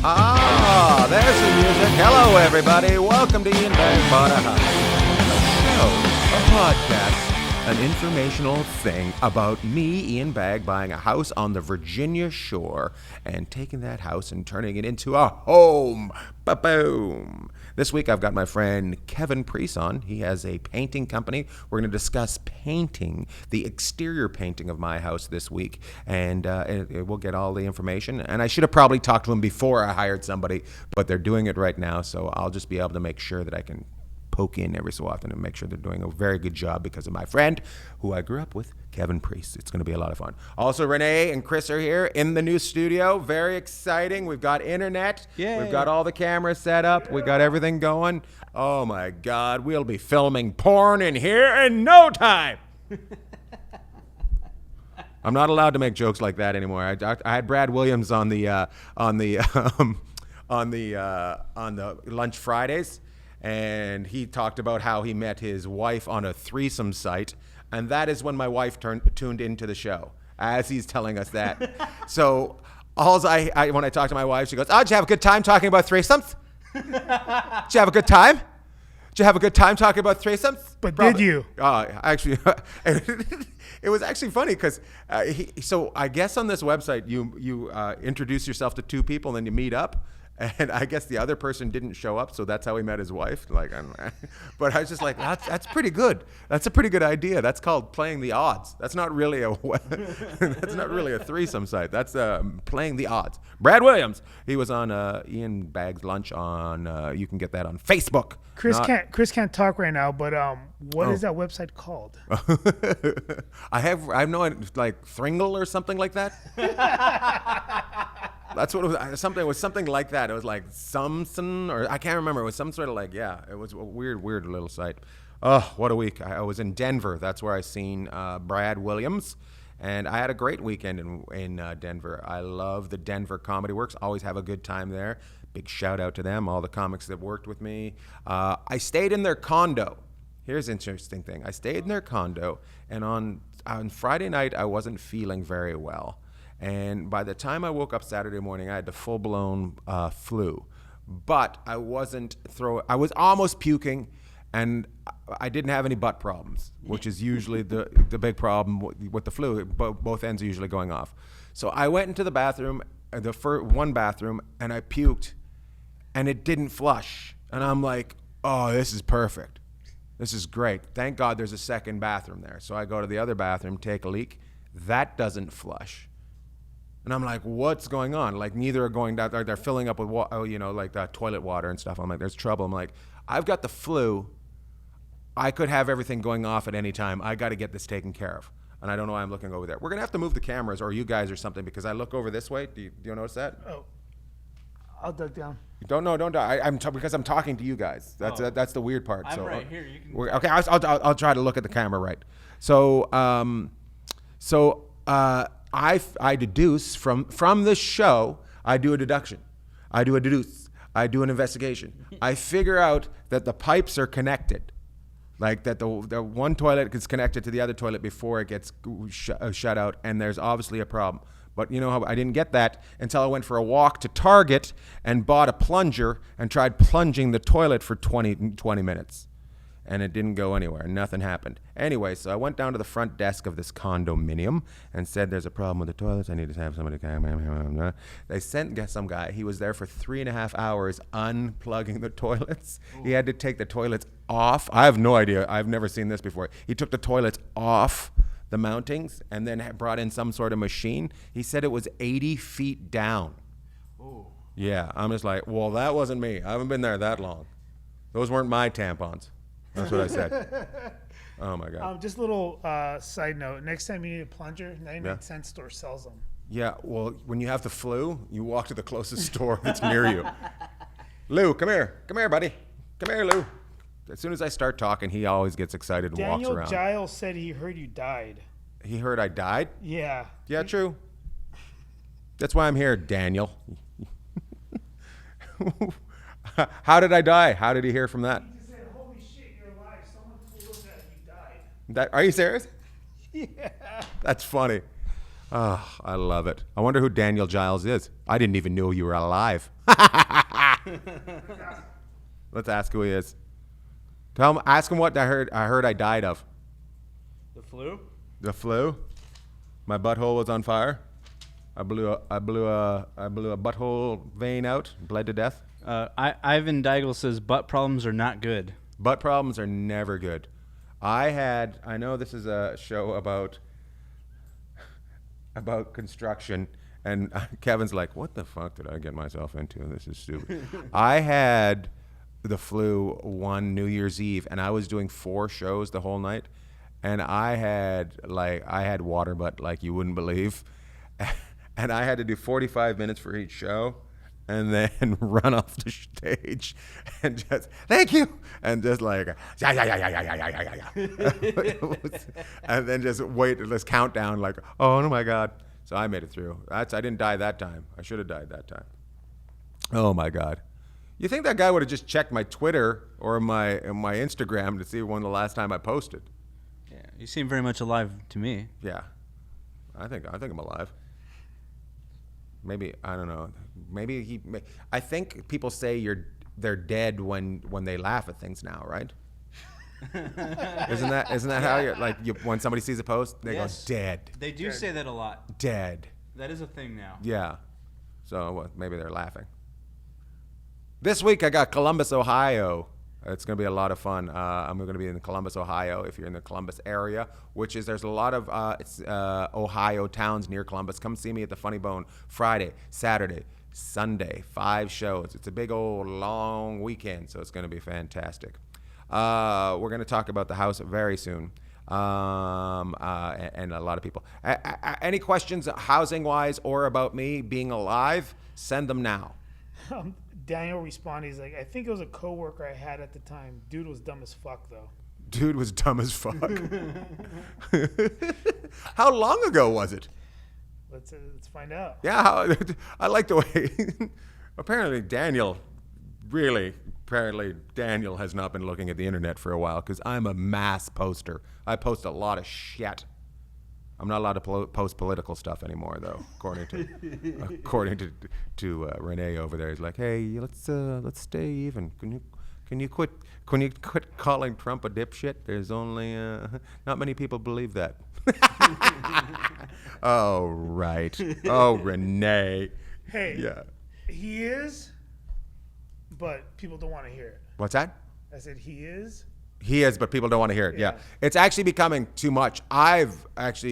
Ah, there's the music. Hello, everybody. Welcome to Ian Bagg Bought a House, a show, a podcast, an informational thing about me, Ian Bagg, buying a house on the Virginia shore and taking that house and turning it into a home. Ba-boom. This week, I've got my friend Kevin Priest on. He has a painting company. We're going to discuss painting, the exterior painting of my house this week, and we'll get all the information. And I should have probably talked to him before I hired somebody, but they're doing it right now, so I'll just be able to make sure that I can poke in every so often and make sure they're doing a very good job because of my friend who I grew up with, Kevin Priest. It's going to be a lot of fun. Also, Renee and Chris are here in the new studio. Very exciting. We've got internet. Yay. We've got all the cameras set up. We've got everything going. Oh, my God. We'll be filming porn in here in no time. I'm not allowed to make jokes like that anymore. I had Brad Williams on the Lunch Fridays. And he talked about how he met his wife on a threesome site. And that is when my wife tuned into the show, as he's telling us that. So when I talk to my wife, she goes, "Oh, did you have a good time talking about threesomes? Did you have a good time? Did you have a good time talking about threesomes?" But probably. Did you? Actually, it was actually funny because so I guess on this website, you introduce yourself to two people and then you meet up. And I guess the other person didn't show up, so that's how he met his wife. But I was just like, that's pretty good. That's a pretty good idea. That's called playing the odds. That's not really a threesome site. That's playing the odds. Brad Williams, he was on Ian Bagg's Lunch on. You can get that on Facebook. Chris can't talk right now, but what is that website called? I know it like Thringle or something like that. That's what it was. It was something like that. It was like something, or I can't remember. It was some sort of it was a weird little site. Oh, what a week. I was in Denver. That's where I seen Brad Williams. And I had a great weekend in Denver. I love the Denver Comedy Works. Always have a good time there. Big shout out to them, all the comics that worked with me. I stayed in their condo. Here's an interesting thing. I stayed in their condo, and on Friday night, I wasn't feeling very well. And by the time I woke up Saturday morning, I had the full-blown flu. But I wasn't I was almost puking, and I didn't have any butt problems, which is usually the big problem with the flu. Both ends are usually going off. So I went into the bathroom, one bathroom, and I puked, and it didn't flush. And I'm like, oh, this is perfect. This is great. Thank God there's a second bathroom there. So I go to the other bathroom, take a leak. That doesn't flush. And I'm like, what's going on? Like, neither are going down. They're filling up with like toilet water and stuff. I'm like, there's trouble. I'm like, I've got the flu. I could have everything going off at any time. I got to get this taken care of. And I don't know why I'm looking over there. We're going to have to move the cameras, or you guys or something, because I look over this way. Do you notice that? Oh, I'll duck down. Don't. Because I'm talking to you guys. That's the weird part. I'm right here. You can. Okay, I'll try to look at the camera right. So I deduce from this show, I do a deduction. I do an investigation. I figure out that the pipes are connected. Like that the one toilet gets connected to the other toilet before it gets shut out, and there's obviously a problem. But you know how I didn't get that until I went for a walk to Target and bought a plunger and tried plunging the toilet for 20 minutes. And it didn't go anywhere. Nothing happened. Anyway, so I went down to the front desk of this condominium and said, there's a problem with the toilets. I need to have somebody come. They sent some guy. He was there for 3.5 hours unplugging the toilets. Ooh. He had to take the toilets off. I have no idea. I've never seen this before. He took the toilets off the mountings and then brought in some sort of machine. He said it was 80 feet down. Ooh. Yeah, I'm just like, well, that wasn't me. I haven't been there that long. Those weren't my tampons. That's what I said. Oh, my God. Just a little side note. Next time you need a plunger, 99-cent store sells them. Yeah, well, when you have the flu, you walk to the closest store that's near you. Lou, come here. Come here, buddy. Come here, Lou. As soon as I start talking, he always gets excited and walks around. Daniel Giles said he heard you died. He heard I died? Yeah. Yeah, true. That's why I'm here, Daniel. How did I die? How did he hear from that? Are you serious? Yeah. That's funny. Oh, I love it. I wonder who Daniel Giles is. I didn't even know you were alive. Let's ask who he is. Ask him what I heard I died of. The flu? The flu. My butthole was on fire. I blew a butthole vein out, bled to death. Ivan Deigel says butt problems are not good. Butt problems are never good. I know this is a show about construction, and Kevin's like, what the fuck did I get myself into? This is stupid. I had the flu one New Year's Eve, and I was doing 4 shows the whole night, and I had water butt like you wouldn't believe. And I had to do 45 minutes for each show and then run off the stage and just, thank you. And just like, yeah. And then just wait this countdown like, oh my God. So I made it through. I didn't die that time. I should have died that time. Oh my God. You think that guy would have just checked my Twitter or my Instagram to see when the last time I posted? Yeah, you seem very much alive to me. Yeah. I think I'm alive. Maybe I don't know. I think people say they're dead when they laugh at things now, right? Isn't that how when somebody sees a post they go dead? They do say that a lot. Dead. That is a thing now. Yeah. So maybe they're laughing. This week I got Columbus, Ohio. It's going to be a lot of fun. I'm going to be in Columbus, Ohio, if you're in the Columbus area, there's a lot of Ohio towns near Columbus. Come see me at the Funny Bone Friday, Saturday, Sunday, 5 shows. It's a big old long weekend, so it's going to be fantastic. We're going to talk about the house very soon, and a lot of people. Any questions housing-wise or about me being alive, send them now. Daniel responded, he's like, I think it was a coworker I had at the time. Dude was dumb as fuck, though. Dude was dumb as fuck. How long ago was it? Let's find out. Yeah, I like the way. Apparently Daniel has not been looking at the internet for a while because I'm a mass poster. I post a lot of shit. I'm not allowed to post political stuff anymore, though. According to Renee over there, he's like, "Hey, let's stay even. Can you quit calling Trump a dipshit? There's only not many people believe that." Oh right. Oh Renee. Hey. Yeah. He is, but people don't want to hear it. What's that? I said he is. He is, but people don't want to hear it. Yeah. It's actually becoming too much. I'm at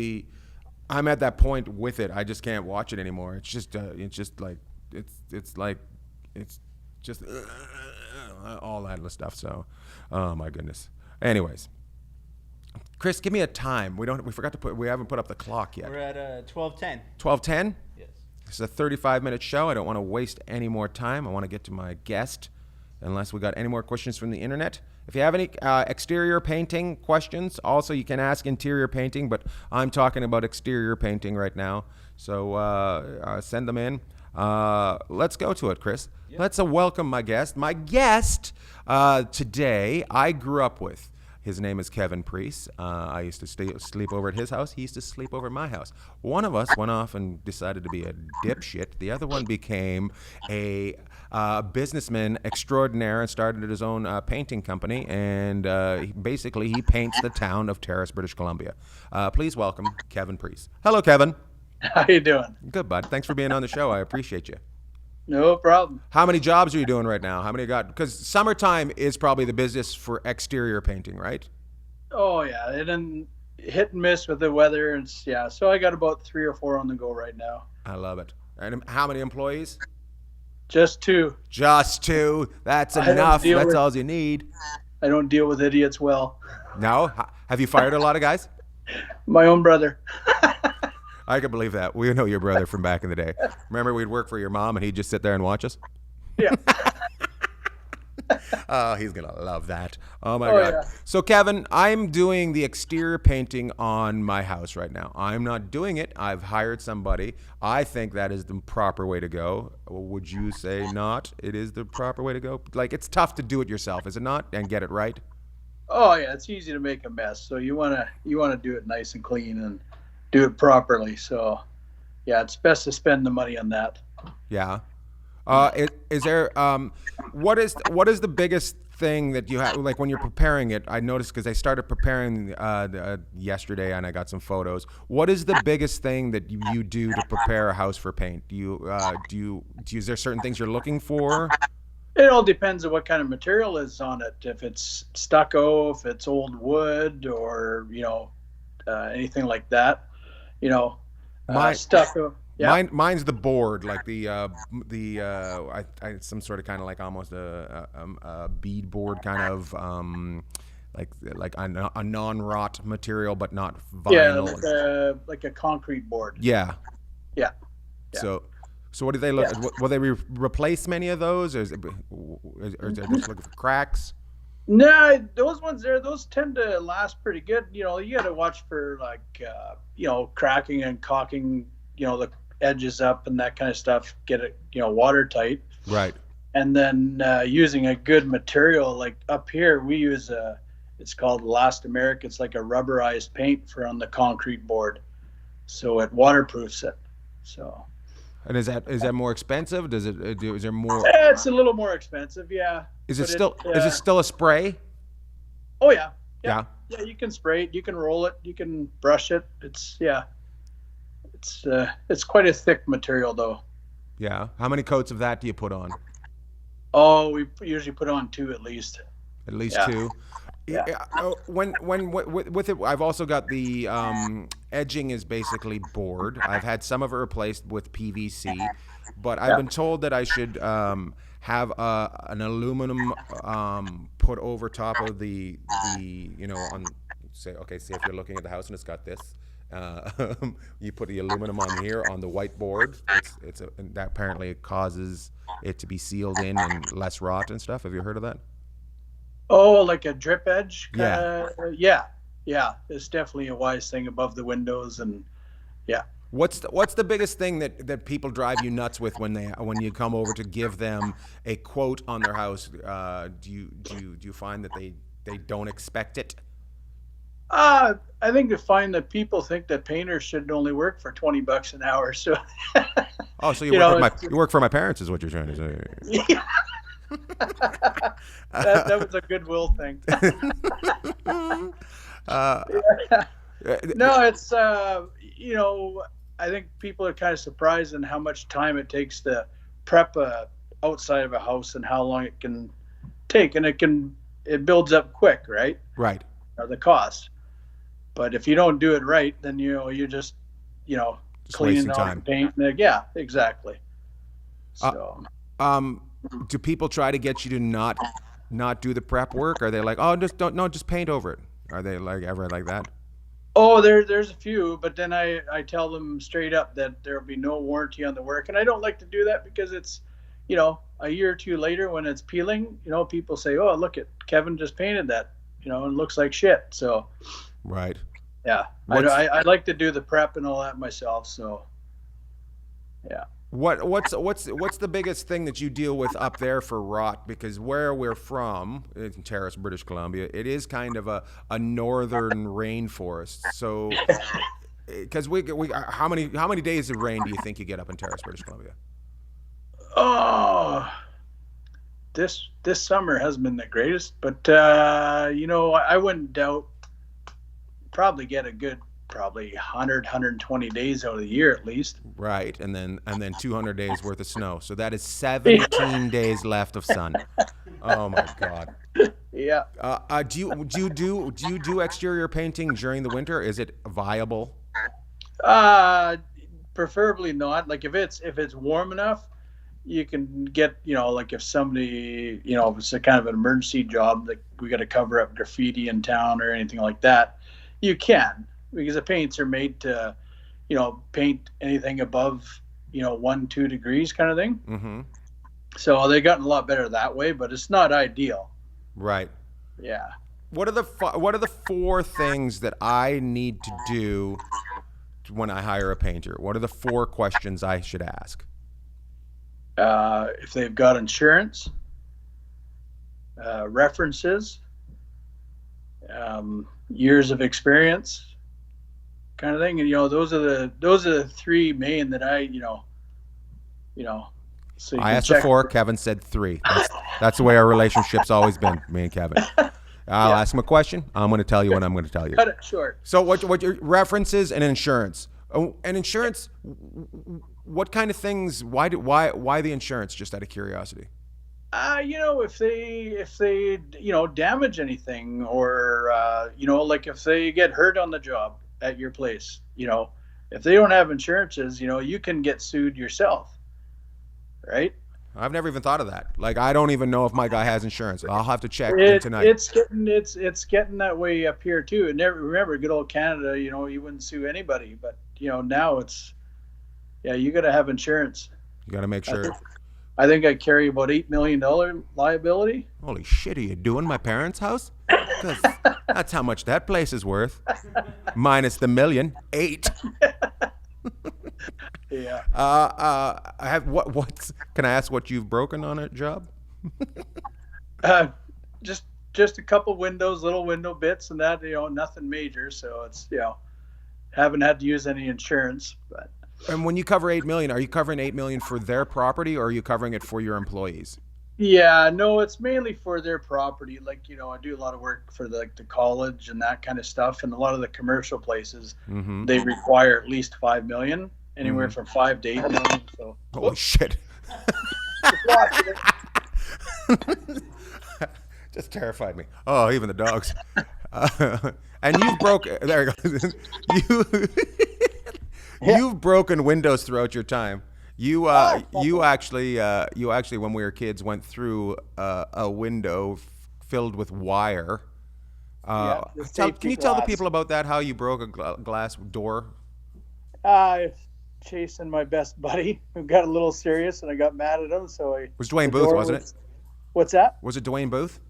that point with it. I just can't watch it anymore. It's just all that stuff. So, oh my goodness. Anyways, Chris, give me a time. We haven't put up the clock yet. We're at 12:10. 12:10? Yes. This is a 35-minute show. I don't want to waste any more time. I want to get to my guest, unless we got any more questions from the internet. If you have any exterior painting questions, also you can ask interior painting, but I'm talking about exterior painting right now. So send them in. Let's go to it, Chris. Yep. Let's welcome my guest. My guest today, I grew up with. His name is Kevin Priest. I used to sleep over at his house. He used to sleep over at my house. One of us went off and decided to be a dipshit. The other one became a businessman extraordinaire and started his own painting company. And basically, he paints the town of Terrace, British Columbia. Please welcome Kevin Priest. Hello, Kevin. How you doing? Good, bud. Thanks for being on the show. I appreciate you. No problem. How many jobs are you doing right now? How many you got? Because summertime is probably the busiest for exterior painting, right? Oh yeah, it didn't hit and miss with the weather, and so I got about 3 or 4 on the go right now. I love it. And how many employees? Just 2. Just 2. That's enough. That's all you need. I don't deal with idiots well. No? Have you fired a lot of guys? My own brother. I can believe that. We know your brother from back in the day. Remember we'd work for your mom and he'd just sit there and watch us? Yeah. Oh, he's going to love that. Oh, my God. Yeah. So, Kevin, I'm doing the exterior painting on my house right now. I'm not doing it. I've hired somebody. I think that is the proper way to go. Would you say not? It is the proper way to go? Like, it's tough to do it yourself, is it not? And get it right? Oh, yeah. It's easy to make a mess. So you want to do it nice and clean and do it properly. So yeah, it's best to spend the money on that. Yeah. Is there what is the biggest thing that you have, like when you're preparing it? I noticed because I started preparing yesterday and I got some photos. What is the biggest thing that you do to prepare a house for paint? Is there certain things you're looking for? It all depends on what kind of material is on it. If it's stucco, if it's old wood, or anything like that. Stucco. Yeah. Mine's the board, like some sort of kind of like almost a bead board kind of like a non-rot material, but not vinyl. Yeah, like a concrete board. Yeah. Yeah. So what do they look? Yeah. Will they replace many of those, or is it just looking for cracks? No, those ones there, those tend to last pretty good. You got to watch for cracking and caulking. The edges up and that kind of stuff. Get it, watertight. Right. And then using a good material, like up here, we use it's called Elastomeric. It's like a rubberized paint for on the concrete board, so it waterproofs it. So. And is that more expensive? Is there more? It's a little more expensive, yeah. Is it still a spray? Oh yeah. Yeah. Yeah, you can spray it, you can roll it, you can brush it. It's quite a thick material though. Yeah. How many coats of that do you put on? Oh, we usually put on 2 at least. At least 2. Yeah. When with it, I've also got the edging is basically board. I've had some of it replaced with PVC, but I've been told that I should have an aluminum put over top of the on say if you're looking at the house and it's got this. You put the aluminum on here on the white board. That apparently causes it to be sealed in and less rot and stuff. Have you heard of that? Oh, like a drip edge? Yeah. Yeah. It's definitely a wise thing above the windows, and yeah. What's the biggest thing that people drive you nuts with when you come over to give them a quote on their house? Do you find that they don't expect it? I think you find that people think that painters should only work for $20 an hour. So. Oh, so you work for my parents, is what you're trying to say? Yeah. that was a goodwill thing. No, it's I think people are kind of surprised in how much time it takes to prep outside of a house and how long it can take, and it builds up quick, right? Right. The cost, but if you don't do it right, then you're just cleaning off the paint. Yeah, exactly. So. Do people try to get you to not do the prep work? Are they like, oh, just paint over it? Are they ever like that? Oh, there's a few, but then I tell them straight up that there'll be no warranty on the work, and I don't like to do that because it's, a year or two later when it's peeling, people say, oh, look at Kevin just painted that, it looks like shit. So. Right. Yeah, I like to do the prep and all that myself. So. Yeah. What's the biggest thing that you deal with up there for rot? Because where we're from, in Terrace, British Columbia, it is kind of a northern rainforest. So, because we how many days of rain do you think you get up in Terrace, British Columbia? Oh, this summer hasn't been the greatest, but I wouldn't doubt probably get a good. Probably 100, 120 days out of the year at least. Right, and then 200 days worth of snow. So that is 17 days left of sun. Oh my God. Yeah. Do you do exterior painting during the winter? Is it viable? Preferably not. Like if it's warm enough, you can get like if somebody if it's a kind of an emergency job, like we got to cover up graffiti in town or anything like that, you can. Because the paints are made to, paint anything above, 1-2 degrees kind of thing. Mm-hmm. So they've gotten a lot better that way, but it's not ideal. Right. Yeah. What are the 4 things that I need to do when I hire a painter? What are the 4 questions I should ask? If they've got insurance, references, years of experience. kind of thing. And those are the three main that I So you I can asked check. before. Kevin said 3. That's the way our relationship's always been, me and Kevin. I'll ask him a question. I'm going to tell you what I'm going to tell you. Cut it short. So what your references and insurance? Oh, and insurance, what kind of things? Why the insurance? Just out of curiosity. If they damage anything, or like if they get hurt on the job at your place, if they don't have insurances, you can get sued yourself, right? I've never even thought of that. Like, I don't even know if my guy has insurance. I'll have to check tonight. It's getting that way up here too. And remember, good old Canada, you wouldn't sue anybody, but now it's, you got to have insurance. You got to make sure. I think I carry about $8 million liability. Holy shit, are you doing my parents' house? 'Cause that's how much that place is worth. Minus the million. 8. Yeah. I have what's can I ask what you've broken on a job? Just a couple windows, little window bits, and that, nothing major. So it's, haven't had to use any insurance. But And when you cover 8 million, are you covering 8 million for their property, or are you covering it for your employees? yeah, no, it's mainly for their property. Like, I do a lot of work for the college and that kind of stuff, and a lot of the commercial places, they require at least 5 million, anywhere from 5 to 8 million. So Holy shit. Just terrified me. Oh, even the dogs. And you've there it goes. You've broken windows throughout your time. You actually when we were kids went through a window filled with wire. Can you tell the people about that? How you broke a glass door? Chasing my best buddy, who got a little serious, and I got mad at him. So it was Dwayne Booth, wasn't it? What's that? Was it Dwayne Booth?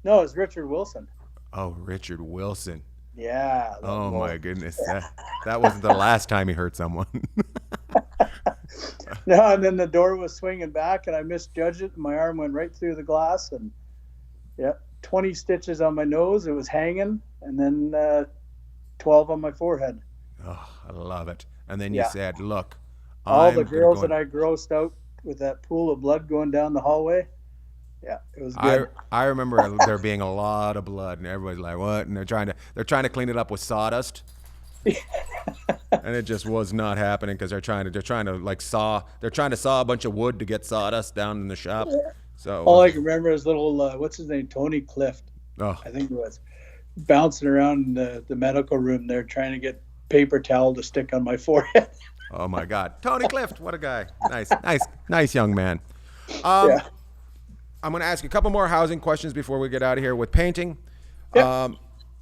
No, it was Richard Wilson. Oh, Richard Wilson. Yeah. Oh my goodness, that wasn't the last time he hurt someone. No, and then the door was swinging back, and I misjudged it, and my arm went right through the glass, and 20 stitches on my nose. It was hanging, and then 12 on my forehead. Oh, I love it. And then you said, "Look, all the girls that I grossed out with that pool of blood going down the hallway." Yeah, it was good. I remember there being a lot of blood, and everybody's like, "What?" And they're trying to clean it up with sawdust. And it just was not happening because they're trying to saw a bunch of wood to get sawdust down in the shop. So all I can remember is little what's his name, Tony Clift. Oh, I think it was bouncing around the medical room there trying to get paper towel to stick on my forehead. Oh my God, Tony Clift, what a guy! Nice young man. I'm going to ask you a couple more housing questions before we get out of here with painting. Yep.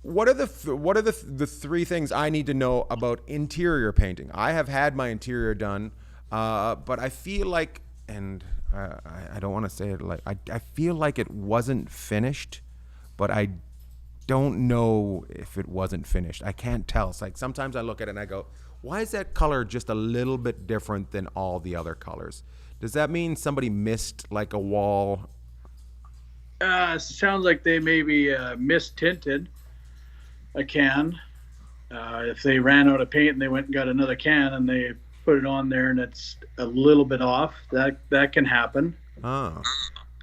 What are the 3 things I need to know about interior painting? I have had my interior done, but I feel like, and I don't want to say it like, I feel like it wasn't finished, but I don't know if it wasn't finished. I can't tell. It's like sometimes I look at it and I go, why is that color just a little bit different than all the other colors? Does that mean somebody missed like a wall? Sounds like they maybe mistinted a can. If they ran out of paint and they went and got another can and they put it on there and it's a little bit off, that can happen. Oh.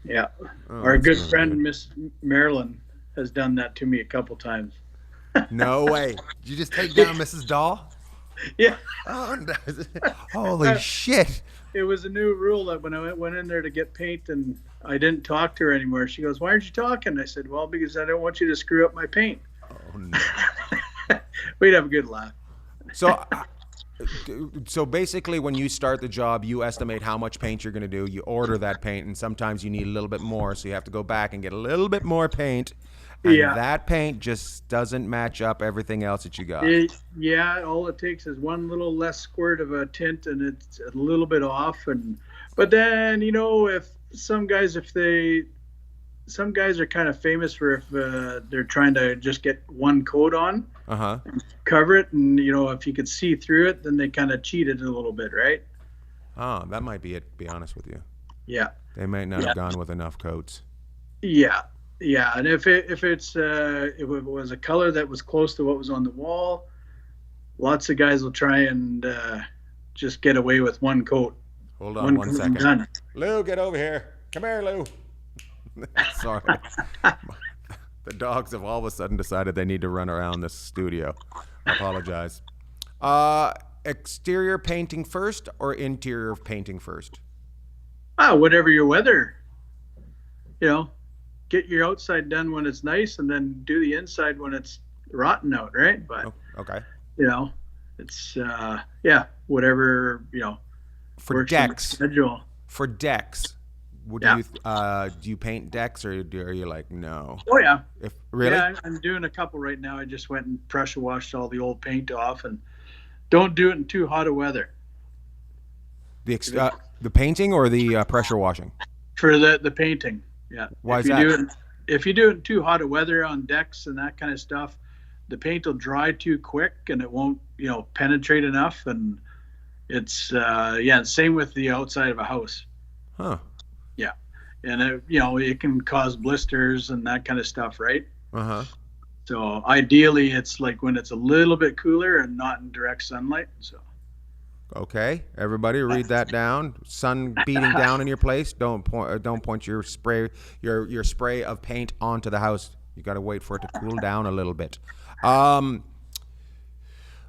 Yeah. Oh, our good really friend good. Miss Marilyn has done that to me a couple times. No way. Did you just take down Mrs. Dahl? Yeah. Oh, no. Holy shit. It was a new rule that when I went in there to get paint and I didn't talk to her anymore, she goes, "Why aren't you talking?" I said, "Well, because I don't want you to screw up my paint." Oh, no. We'd have a good laugh. So basically when you start the job, you estimate how much paint you're going to do. You order that paint, and sometimes you need a little bit more, so you have to go back and get a little bit more paint. And that paint just doesn't match up everything else that you got. All it takes is one little less squirt of a tint, and it's a little bit off. But then, if some guys are kind of famous for if they're trying to just get one coat on, cover it, and if you could see through it, then they kind of cheated a little bit, right? Oh, that might be it, to be honest with you. Yeah. They might not have gone with enough coats. Yeah. Yeah, and if it was a color that was close to what was on the wall, lots of guys will try and just get away with one coat. Hold on one coat and second. done. Lou, get over here. Come here, Lou. Sorry. The dogs have all of a sudden decided they need to run around this studio. I apologize. Exterior painting first or interior painting first? Whatever your weather. You know, get your outside done when it's nice, and then do the inside when it's rotten out, right? But Okay. you know, it's whatever, you know, For works in the decks. schedule. For decks. Yeah. Do you paint decks, or are you like no? Oh yeah. Really? Yeah, I'm doing a couple right now. I just went and pressure washed all the old paint off, and don't do it in too hot of weather The painting or the pressure washing? for the painting. Yeah. Why if is you that? Do it, if you do it in too hot of weather on decks and that kind of stuff, the paint will dry too quick and it won't, you know, penetrate enough. And it's same with the outside of a house. Huh. Yeah, and it can cause blisters and that kind of stuff, right? Uh-huh. So ideally, it's like when it's a little bit cooler and not in direct sunlight. So Okay, everybody, read that down. Sun beating down in your place. Don't point your spray of paint onto the house. You got to wait for it to cool down a little bit. On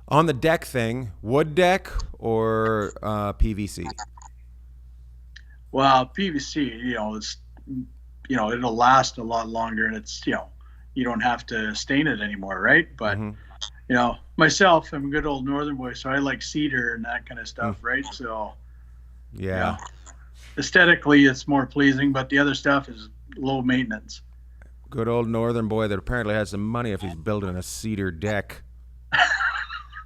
the deck thing, wood deck or PVC? well, PVC, it'll last a lot longer, and it's you don't have to stain it anymore, right? But myself, I'm a good old northern boy, so I like cedar and that kind of stuff, right? So Yeah. aesthetically, it's more pleasing, but the other stuff is low maintenance. Good old northern boy that apparently has some money if he's building a cedar deck.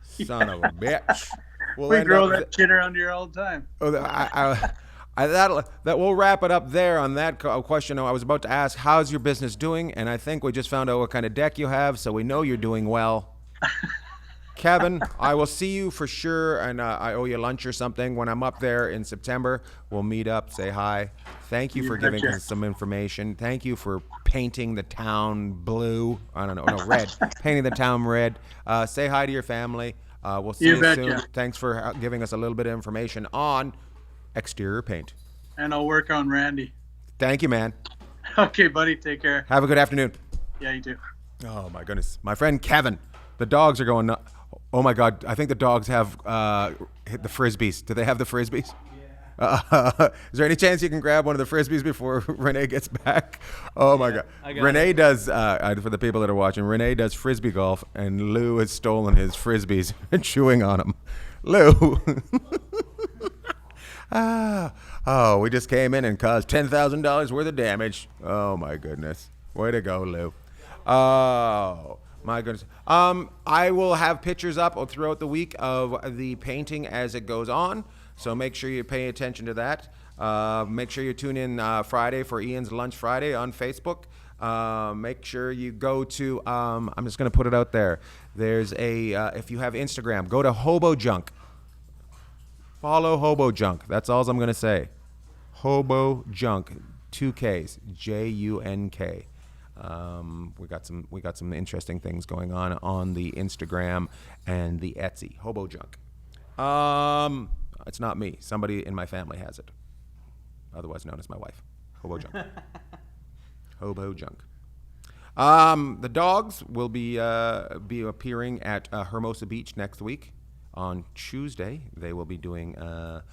Son of a bitch. We'll We end grow up- that shit around here all the time. Oh, that we'll wrap it up there on that question. I was about to ask, how's your business doing? And I think we just found out what kind of deck you have, so we know you're doing well. Kevin, I will see you for sure, and I owe you lunch or something. When I'm up there in September, we'll meet up, say hi. Thank you for giving betcha. us some information. Thank you for painting the town blue. I don't know, no, red. Painting the town red. Say hi to your family. We'll see You you betcha. soon. Thanks for giving us a little bit of information on exterior paint. And I'll work on Randy. Thank you, man. Okay, buddy. Take care. Have a good afternoon. Yeah, you too. Oh, my goodness. My friend Kevin. The dogs are going nuts. Oh, my God. I think the dogs have hit the Frisbees. Do they have the Frisbees? Yeah. Is there any chance you can grab one of the Frisbees before Renee gets back? Oh, my God. I got Renee does, for the people that are watching, Renee does Frisbee golf, and Lou has stolen his Frisbees and chewing on them. Lou. We just came in and caused $10,000 worth of damage. Oh, my goodness. Way to go, Lou. Oh, my goodness. I will have pictures up throughout the week of the painting as it goes on, so make sure you pay attention to that. Make sure you tune in Friday for Ian's Lunch Friday on Facebook. Make sure you go to, I'm just going to put it out there. There's if you have Instagram, go to Hobo Junk. Follow Hobo Junk. That's all I'm going to say. Hobo Junk, 2 Ks, JUNK. We got some interesting things going on the Instagram and the Etsy. Hobo Junk. It's not me. Somebody in my family has it, otherwise known as my wife. Hobo Junk. Hobo Junk. The dogs will be appearing at Hermosa Beach next week. On Tuesday, they will be doing a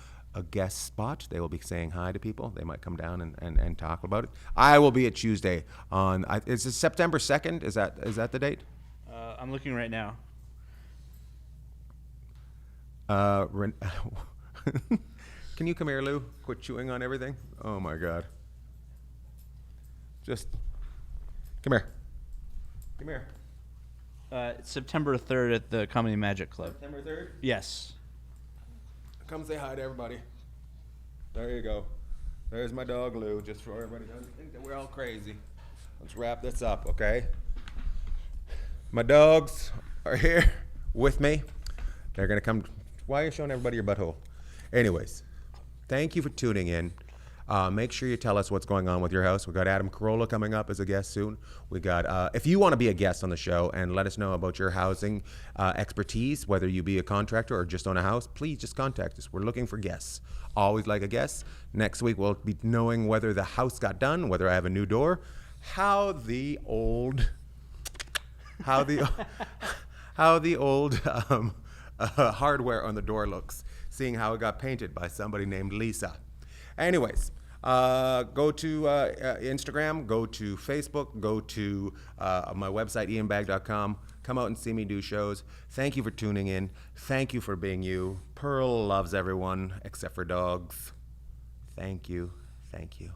guest spot. They will be saying hi to people. They might come down and talk about it. I will be at Tuesday on. Is it September 2nd? Is that the date? I'm looking right now. Can you come here, Lou? Quit chewing on everything. Oh my God. Just come here. Come here. It's September 3rd at the Comedy Magic Club. September 3rd. Yes. Come say hi to everybody. There you go. There's my dog, Lou, just for everybody doesn't think that we're all crazy. Let's wrap this up, okay? My dogs are here with me. They're going to come. Why are you showing everybody your butthole? Anyways, thank you for tuning in. Make sure you tell us what's going on with your house. We got Adam Carolla coming up as a guest soon. We got if you want to be a guest on the show and let us know about your housing expertise, whether you be a contractor or just own a house, please just contact us. We're looking for guests. Always like a guest. Next week we'll be knowing whether the house got done, whether I have a new door, how the old hardware on the door looks, seeing how it got painted by somebody named Lisa. Anyways, go to Instagram, go to Facebook, go to my website, ianbagg.com. Come out and see me do shows. Thank you for tuning in. Thank you for being you. Pearl loves everyone except for dogs. Thank you. Thank you.